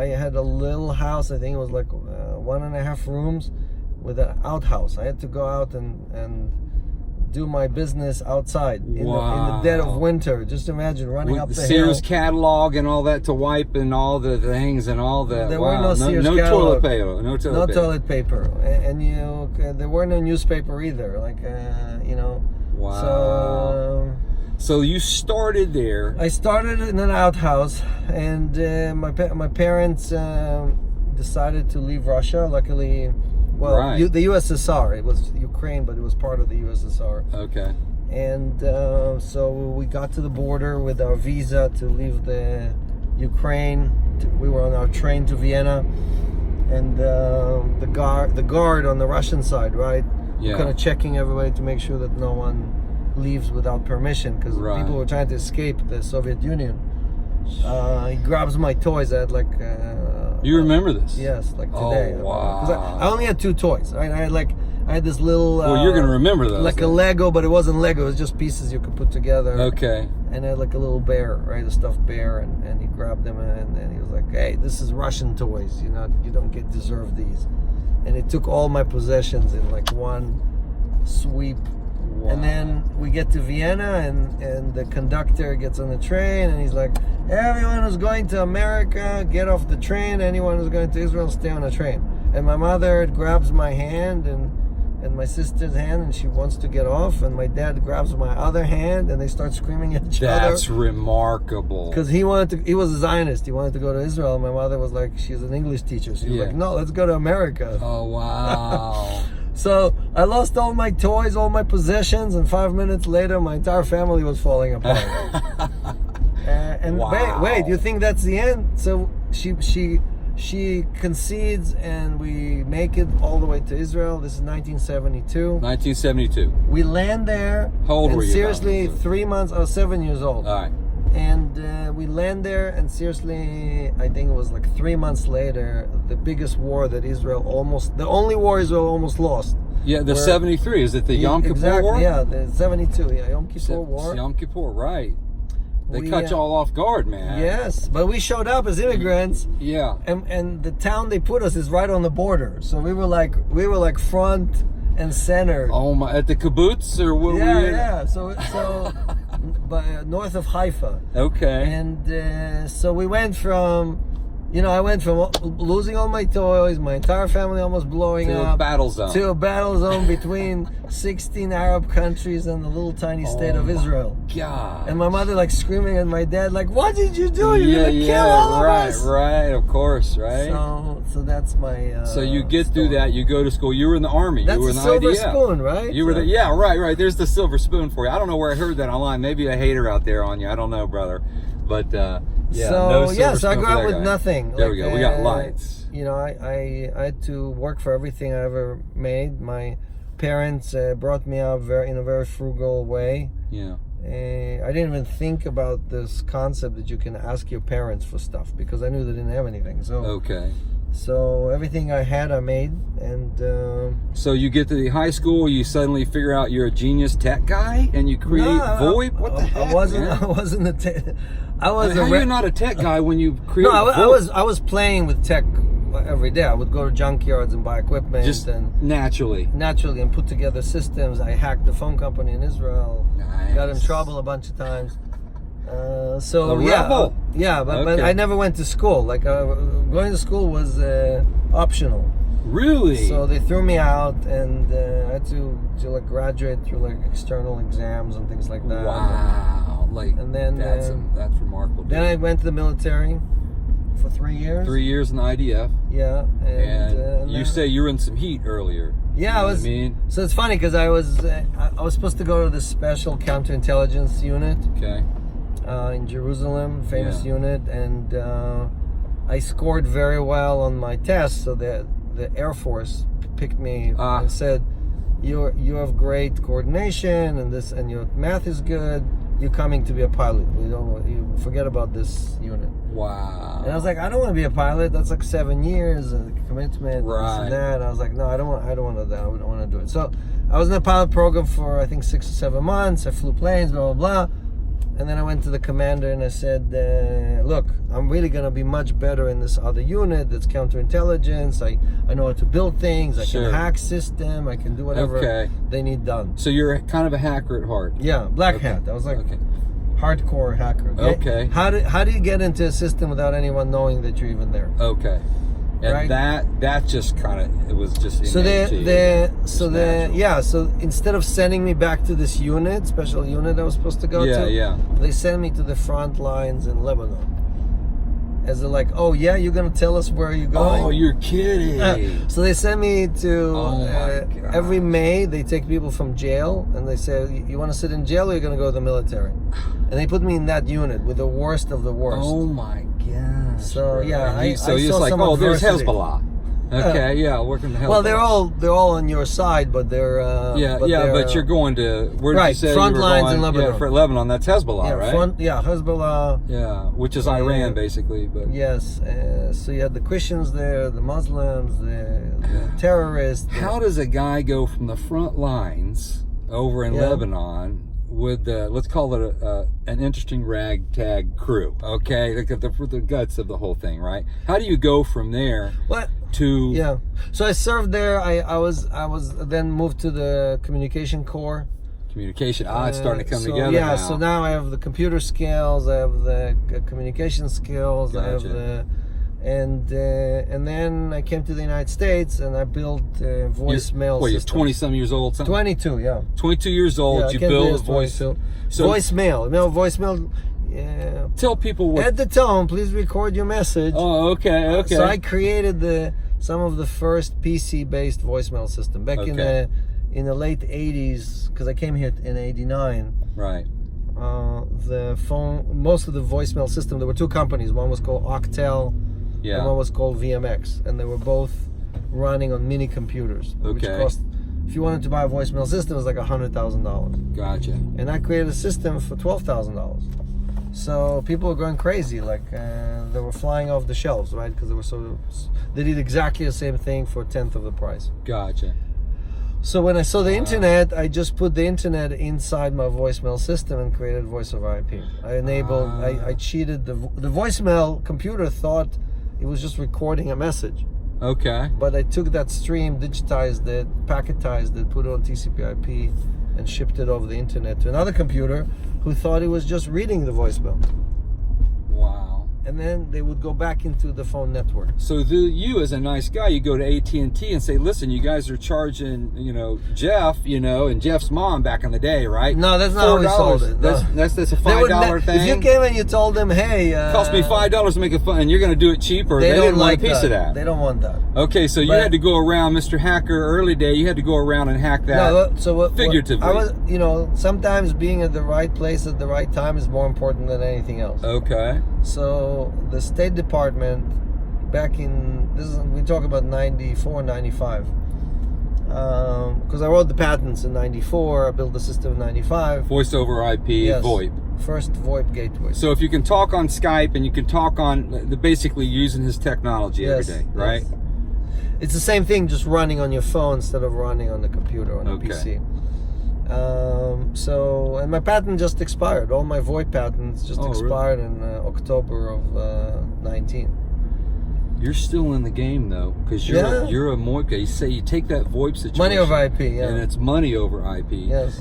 I had a little house. I think it was like 1.5 rooms with an outhouse. I had to go out and do my business outside in the dead of winter. Just imagine running up the Sears hill. catalog and all that to wipe and all the things and all that. There were no Sears no catalog. toilet paper. No toilet paper. And there were no newspaper either. Like Wow. So you started there. I started in an outhouse, and my parents decided to leave Russia. Luckily, the USSR. It was Ukraine, but it was part of the USSR. Okay. And so we got to the border with our visa to leave the Ukraine. We were on our train to Vienna, and the guard on the Russian side, right? Yeah. Kind of checking everybody to make sure that no one leaves without permission, because people were trying to escape the Soviet Union. He grabs my toys. I had like. You remember this? Yes, like today. Oh, wow. 'Cause I only had 2 toys. Right? I had this little. Well, you're gonna remember those. Like a Lego, but it wasn't Lego. It was just pieces you could put together. Okay. And I had like a little bear, right? A stuffed bear, and he grabbed them, and he was like, "Hey, this is Russian toys. You don't deserve these." And he took all my possessions in like one sweep. Wow. And then we get to Vienna, and the conductor gets on the train, and he's like, "Everyone who's going to America, get off the train. Anyone who's going to Israel, stay on the train." And my mother grabs my hand and my sister's hand, and she wants to get off, and my dad grabs my other hand, and they start screaming at each other. That's remarkable. Because he was a Zionist. He wanted to go to Israel. And my mother was like, she's an English teacher. She was like, "No, let's go to America." Oh, wow. So I lost all my toys, all my possessions, and 5 minutes later, my entire family was falling apart. And wow. wait, you think that's the end? So she concedes, and we make it all the way to Israel. This is 1972. 1972. We land there. How old were you? Seriously, 3 months. I was 7 years old. All right. And we land there, and seriously, I think it was like 3 months later, the biggest war that the only war Israel almost lost. Yeah, the 73. Is it the Yom Kippur War? Yeah, the 72. Yeah, Yom Kippur War. Yom Kippur, right. They cut you all off guard, man. Yes, but we showed up as immigrants. Yeah. And the town they put us is right on the border. So we were like front and center. Oh my! At the kibbutz or what? Yeah. So but north of Haifa. Okay. And so we went from, I went from losing all my toys, my entire family almost blowing up, to a battle zone. To a battle zone between 16 Arab countries and the little tiny state of Israel. God. And my mother like screaming at my dad, like, "What did you do? You're gonna kill all of us!" Right, of course, right. So that's my. So you get through that. You go to school. You were in the army. That's you were in the the silver IDF. spoon, right? You were right. There's the silver spoon for you. I don't know where I heard that online. Maybe a hater out there on you. I don't know, brother. But so I grew up with nothing. There we go. We got lights. I had to work for everything I ever made. My parents brought me up in a very frugal way. Yeah. I didn't even think about this concept that you can ask your parents for stuff, because I knew they didn't have anything. So okay. So everything I had, I made, and. So you get to the high school, you suddenly figure out you're a genius tech guy, and you create VoIP. What the heck? I wasn't a tech. How are you not a tech guy when you create? No, I was playing with tech every day. I would go to junkyards and buy equipment, just and naturally, and put together systems. I hacked a phone company in Israel. Nice. Got in trouble a bunch of times. A rebel. But I never went to school. Like going to school was optional. Really? So they threw me out, and I had to like graduate through like external exams and things like that. Wow! And then that's remarkable. Then I went to the military for 3 years. 3 years in the IDF. Yeah. And you say you were in some heat earlier. Yeah, I was. So it's funny because I was supposed to go to this special counterintelligence unit. Okay. In Jerusalem, famous unit, and I scored very well on my test, so the Air Force picked me and said, "You have great coordination, and your math is good. You're coming to be a pilot. You forget about this unit." Wow. And I was like, I don't want to be a pilot. That's like 7 years and commitment, right? And this and that. And I was like, no, I don't want to do that. I don't want to do it. So I was in the pilot program for I think 6 or 7 months. I flew planes, blah blah blah. And then I went to the commander and I said, look, I'm really going to be much better in this other unit that's counterintelligence. I know how to build things. I can hack system. I can do whatever they need done. So you're kind of a hacker at heart. Yeah, black hat. I was like hardcore hacker. Okay. How do you get into a system without anyone knowing that you're even there? Okay. And that just kind of, it was just so instead of sending me back to this special unit I was supposed to go to, they sent me to the front lines in Lebanon. As they're like, oh yeah, you're gonna tell us where you're going? Oh, you're kidding. So they sent me to every May they take people from jail and they say, you want to sit in jail or you're gonna go to the military? And they put me in that unit with the worst of the worst. Oh my gosh. So yeah, so you're just like, oh, there's Hezbollah. Okay, working the Hezbollah. Well, they're all on your side, but they're but you're going to where did you say front you were lines going? in Lebanon. Yeah, for Lebanon, that's Hezbollah, right? Hezbollah. Yeah, which is Iran basically, but yes. So you had the Christians there, the Muslims, the terrorists. How does a guy go from the front lines over in Lebanon with let's call it an interesting ragtag crew? Okay, look at the guts of the whole thing, right? How do you go from there? So I served there. I was then moved to the communication corps. Communication. It's starting to come together now. So now I have the computer skills. I have the communication skills. Gotcha. I have the and then I came to the United States and I built voicemail. You're 20-some years old. 22. Yeah. 22 years old. You build a voicemail. Voicemail. Yeah. Tell people what. At the tone, please record your message. Oh, okay. So I created some of the first PC-based voicemail system back in the late '80s, because I came here in '89. Right. Most of the voicemail system. There were two companies. One was called Octel, and one was called VMX, and they were both running on mini computers, which cost. If you wanted to buy a voicemail system, it was like $100,000. Gotcha. And I created a system for $12,000. So people were going crazy, like they were flying off the shelves, right? Because they did exactly the same thing for a tenth of the price. Gotcha. So when I saw the internet, I just put the internet inside my voicemail system and created voice over IP. I enabled, I cheated the voicemail computer thought it was just recording a message. Okay. But I took that stream, digitized it, packetized it, put it on TCP/IP, and shipped it over the internet to another computer who thought it was just reading the voicemail. Wow. And then they would go back into the phone network. So you as a nice guy, you go to AT&T and say, listen, you guys are charging, Jeff, and Jeff's mom back in the day, right? No, that's not how we sold it. No. That's a $5 thing? If you came and you told them, hey... it cost me $5 to make a phone, and you're going to do it cheaper. They didn't want a piece of that. They don't want that. Okay, so you had to go around, Mr. Hacker, early day, you had to go around and hack that figuratively. I was, sometimes being at the right place at the right time is more important than anything else. Okay. So the State Department back in we talk about 94, 95, because I wrote the patents in 94. I built the system in 95. Voice over IP, VoIP. First VoIP gateway. So if you can talk on Skype and you can talk on basically using his technology every day, right? Yes. It's the same thing, just running on your phone instead of running on the computer on a PC. And my patent just expired. All my VoIP patents just expired in October of 19. You're still in the game though, because you're a VoIP guy. You say you take that VoIP situation, money over IP, and it's money over IP. Yes.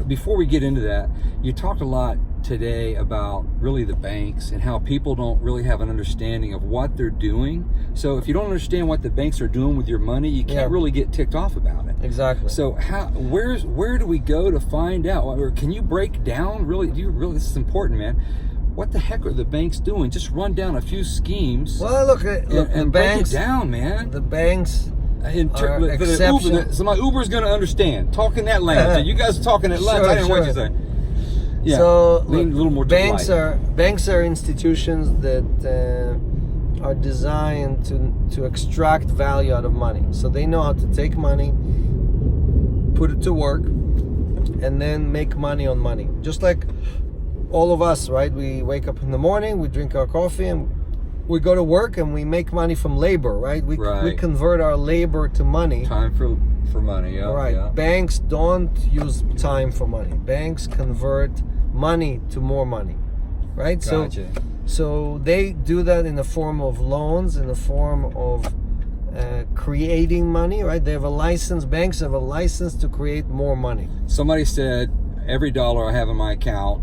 Before we get into that, you talked a lot today about really the banks and how people don't really have an understanding of what they're doing. So if you don't understand what the banks are doing with your money, you can't really get ticked off about it. Exactly. So where do we go to find out? Or can you break down this is important, man. What the heck are the banks doing? Just run down a few schemes. Well, look and break it down, man. The banks are exceptional. So my Uber's going to understand. Talking that language. And you guys are talking that language. I didn't know what you say. Yeah. So a little more banks are institutions that are designed to extract value out of money. So they know how to take money, put it to work, and then make money on money. Just like all of us, right? We wake up in the morning, we drink our coffee, and we go to work, and we make money from labor, right? We convert our labor to money. Time for money, yeah. Right. Yeah. Banks don't use time for money. Banks convert money to more money, right? Gotcha. So they do that in the form of loans, in the form of creating money, right? They have a license. Banks have a license to create more money. Somebody said every dollar I have in my account,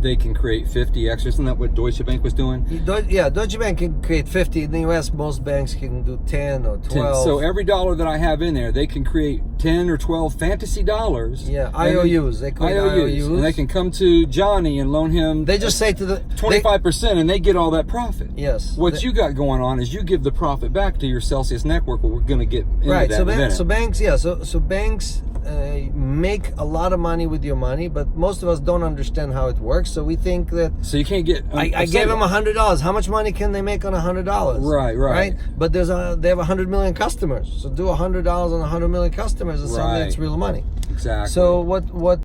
they can create 50 extra. Isn't that what Deutsche Bank was doing? Yeah, Deutsche Bank can create 50. In the US, most banks can do 10 or 12. So every dollar that I have in there, they can create 10 or 12 fantasy dollars. Yeah, IOUs. They create IOUs. And they can come to Johnny and loan him. They just say to the 25%, and they get all that profit. Yes. What you got going on is you give the profit back to your Celsius network. We're going to get into right. that So, in a minute. so banks, yeah. So banks make a lot of money with your money, but most of us don't understand how it works. So we think that. So you can't get. I gave them $100. How much money can they make on $100? Right. But they have 100 million customers. So do $100 on 100 million customers, and suddenly it's real money. Exactly. So what